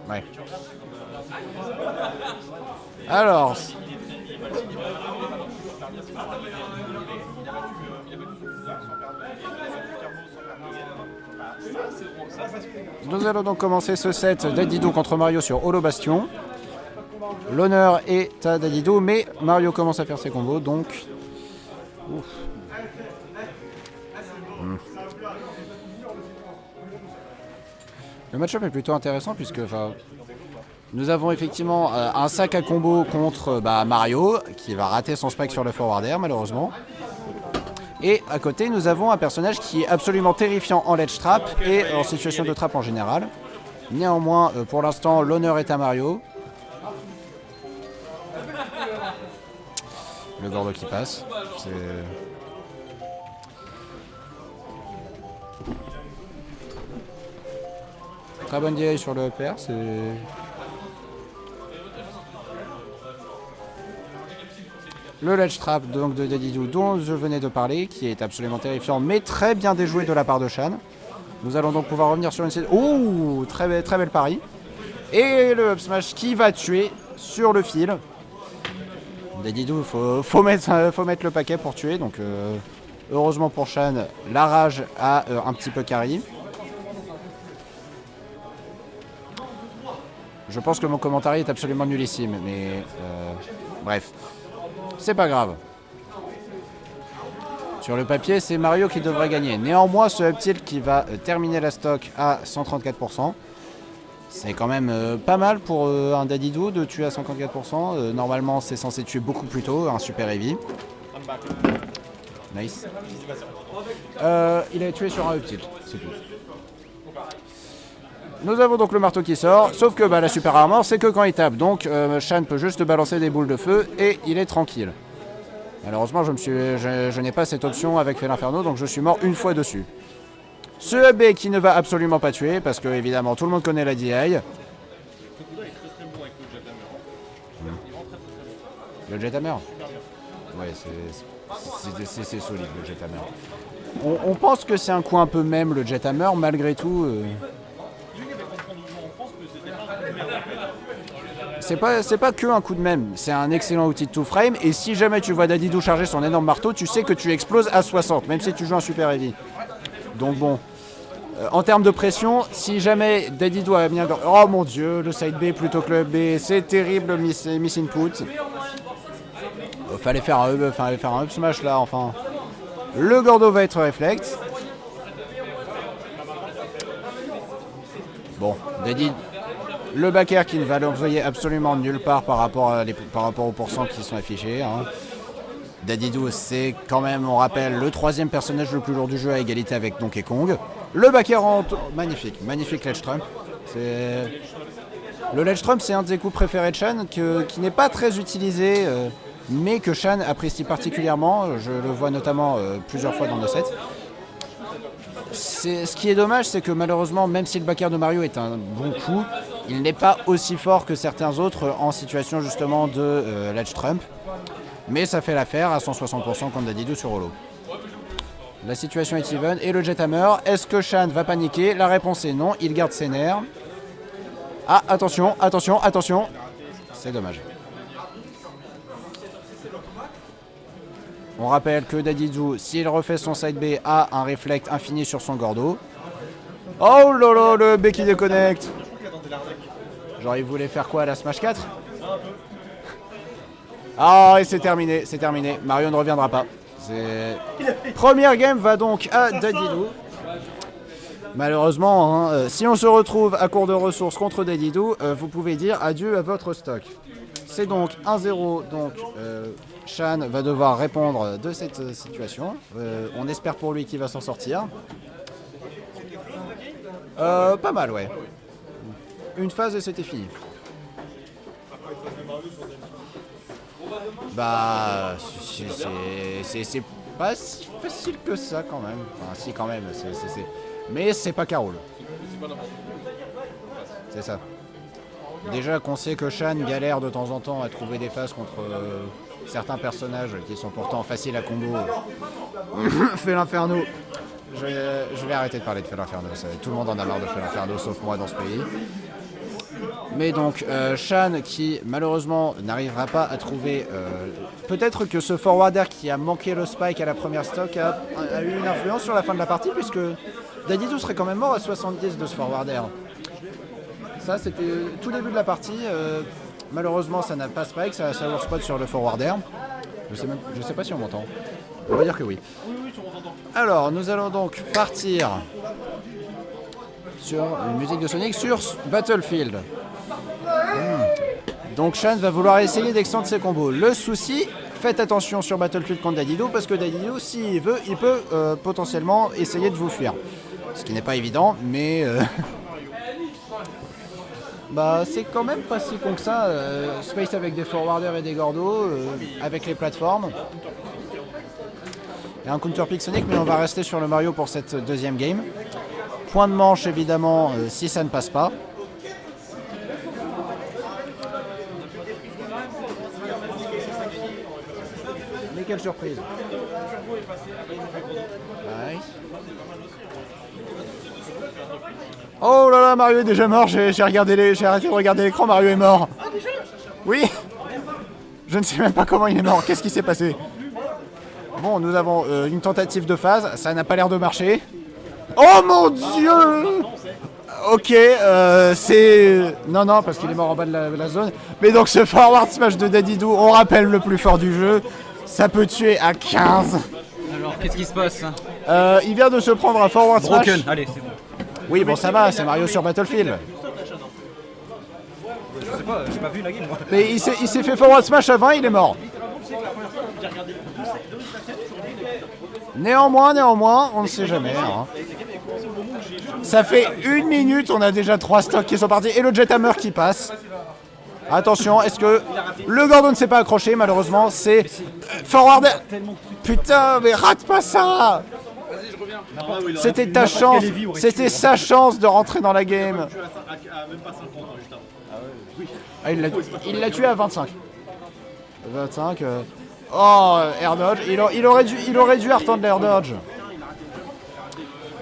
Ouais. Alors... Nous allons donc commencer ce set Dadidou contre Mario sur Holo Bastion. L'honneur est à Dadidou, mais Mario commence à faire ses combos, donc... Ouf. Le match-up est plutôt intéressant puisque nous avons effectivement un sac à combo contre Mario qui va rater son spike sur le forward air malheureusement. Et à côté nous avons un personnage qui est absolument terrifiant en ledge trap et en situation de trap en général. Néanmoins pour l'instant l'honneur est à Mario. Le Gordo qui passe. Très bonne DI sur le upper, c'est... Le ledge trap donc de Dadidou dont je venais de parler, qui est absolument terrifiant, mais très bien déjoué de la part de Shan. Nous allons donc pouvoir revenir sur une série... Ouh, très belle pari. Et le up smash qui va tuer sur le fil. Dadidou, faut mettre le paquet pour tuer, donc heureusement pour Shan, la rage a un petit peu carry. Je pense que mon commentaire est absolument nullissime, mais bref, c'est pas grave. Sur le papier, c'est Mario qui devrait gagner. Néanmoins, ce up tilt qui va terminer la stock à 134%, c'est quand même pas mal pour un Dadidou de tuer à 134%. Normalement, c'est censé tuer beaucoup plus tôt, un super heavy. Nice. Il a tué sur un up tilt, c'est tout. Nous avons donc le marteau qui sort, sauf que la super armor c'est que quand il tape, donc Shan peut juste balancer des boules de feu et il est tranquille. Malheureusement je n'ai pas cette option avec Fel Inferno, donc je suis mort une fois dessus. Ce AB qui ne va absolument pas tuer, parce que évidemment tout le monde connaît la DI. Le Jethammer. Ouais, c'est solide le Jethammer. On pense que c'est un coup un peu même le Jethammer, malgré tout... C'est pas que un coup de même, c'est un excellent outil de two frame, et si jamais tu vois Dadidou charger son énorme marteau, tu sais que tu exploses à 60, même si tu joues un super heavy. Donc bon, en termes de pression, si jamais Dadidou a bien... Oh mon dieu, le side B plutôt que le B, c'est terrible miss input. Fallait faire un up smash là, enfin. Le Gordo va être reflect. Bon, Dadidou... Le back air qui ne va l'envoyer absolument nulle part par rapport aux pourcents qui sont affichés. Hein. Dadidou, c'est quand même, on rappelle, le troisième personnage le plus lourd du jeu à égalité avec Donkey Kong. Le back air magnifique ledge trump. Le ledge trump, c'est un des coups préférés de Shan qui n'est pas très utilisé, mais que Shan apprécie particulièrement. Je le vois notamment plusieurs fois dans nos sets. Ce qui est dommage, c'est que malheureusement, même si le back air de Mario est un bon coup, il n'est pas aussi fort que certains autres en situation justement de ledge trump. Mais ça fait l'affaire à 160% contre Dadidou sur Holo. La situation est even et le Jethammer, est-ce que Shan va paniquer? La réponse est non, il garde ses nerfs. Ah, attention, attention, attention. C'est dommage. On rappelle que Dadidou, s'il refait son side B, a un reflect infini sur son Gordo. Oh lolo, le B qui déconnecte. Genre il voulait faire quoi à la Smash 4? Ah, et c'est terminé, c'est terminé. Mario ne reviendra pas. Première game va donc à Dadidou. Malheureusement, hein, si on se retrouve à court de ressources contre Dadidou, vous pouvez dire adieu à votre stock. C'est donc 1-0, donc Shan va devoir répondre de cette situation. On espère pour lui qu'il va s'en sortir. Pas mal, ouais. Une phase et c'était fini. Bah, c'est pas si facile que ça quand même. Enfin, si quand même, mais c'est pas Carole. C'est ça. Déjà qu'on sait que Shan galère de temps en temps à trouver des phases contre certains personnages qui sont pourtant faciles à combo. Fait l'inferno. je vais arrêter de parler de Felinferno. Tout le monde en a marre de Felinferno, sauf moi dans ce pays. Mais donc, Shan qui malheureusement n'arrivera pas à trouver... peut-être que ce forwarder qui a manqué le spike à la première stock a eu une influence sur la fin de la partie, puisque Dadidou serait quand même mort à 70 de ce forwarder. Ça, c'était tout début de la partie. Malheureusement, ça n'a pas spike, ça a spot sur le forwarder. Je sais pas si on m'entend. On va dire que oui. Alors, nous allons donc partir sur une musique de Sonic sur Battlefield. Donc Shan va vouloir essayer d'extendre ses combos. Le souci, faites attention sur Battlefield contre Dadidou, parce que Dadidou, s'il veut, il peut potentiellement essayer de vous fuir. Ce qui n'est pas évident, mais... Bah, c'est quand même pas si con que ça. Space avec des forwarders et des gordos, avec les plateformes. Il y a un counter pick Sonic, mais on va rester sur le Mario pour cette deuxième game. Point de manche, évidemment, si ça ne passe pas. Mais quelle surprise. Nice. Oh là là, Mario est déjà mort, j'ai arrêté de regarder l'écran, Mario est mort. Oui. Je ne sais même pas comment il est mort, qu'est-ce qui s'est passé? Bon, nous avons une tentative de phase, ça n'a pas l'air de marcher. Oh mon dieu! Ok, c'est... Non, parce qu'il est mort en bas de la zone. Mais donc ce forward smash de Dadidou, on rappelle le plus fort du jeu, ça peut tuer à 15. Alors, qu'est-ce qui se passe? Il vient de se prendre un forward smash. Broken, allez, c'est bon. Oui, bon, ça va, c'est Mario sur Battlefield. Je sais pas, j'ai pas vu la game moi. Mais il s'est fait forward smash à 20, il est mort. Néanmoins, on ne sait jamais. Hein. Ça fait 1 minute, on a déjà 3 stocks qui sont partis et le Jethammer qui passe. Attention, est-ce que le Gordon ne s'est pas accroché? Malheureusement, c'est forward. Putain, mais rate pas ça! C'était ta chance, c'était sa chance de rentrer dans la game. Ah, il l'a tué à 25. 25. Oh, air dodge. Il aurait dû retendre l'air dodge.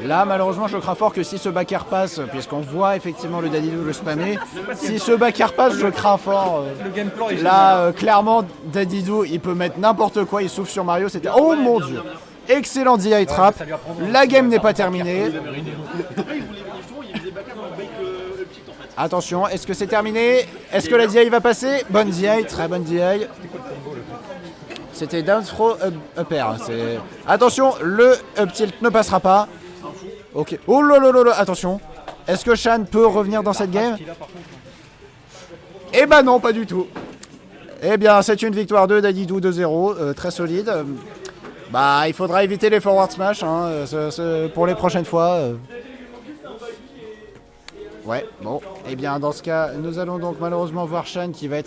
Là, malheureusement, je crains fort que si ce back air passe, puisqu'on voit effectivement le Dadidou le spammer, si ce back air passe, je crains fort. Là, clairement, Dadidou, il peut mettre n'importe quoi, il souffle sur Mario. C'était... Oh mon dieu! Excellent DI trap. La game n'est pas terminée. Attention, est-ce que c'est terminé? Est-ce que la DI va passer? Bonne DI, très bonne DI. C'était down throw up air. Attention, le up tilt ne passera pas. Ok. Oh là là là là, attention. Est-ce que Shan peut revenir dans cette game? Eh ben non, pas du tout. Eh bien, c'est une victoire de Dadidou 2-0, très solide. Bah, il faudra éviter les forward smash hein, pour les prochaines fois. Ouais, bon. Eh bien, dans ce cas, nous allons donc malheureusement voir Shan qui va être